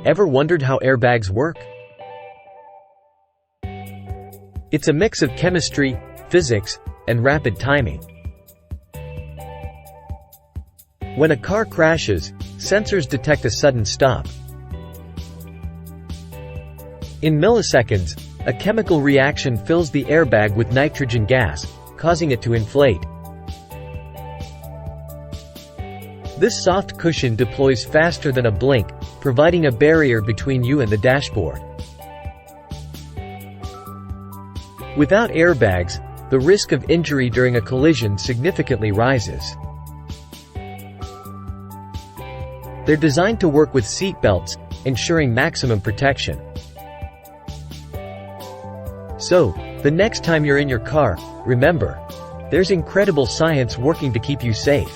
Ever wondered how airbags work? It's a mix of chemistry, physics, and rapid timing. When a car crashes, sensors detect a sudden stop. In milliseconds, a chemical reaction fills the airbag with nitrogen gas, causing it to inflate. This soft cushion deploys faster than a blink, providing a barrier between you and the dashboard. Without airbags, the risk of injury during a collision significantly rises. They're designed to work with seatbelts, ensuring maximum protection. So, the next time you're in your car, remember, there's incredible science working to keep you safe.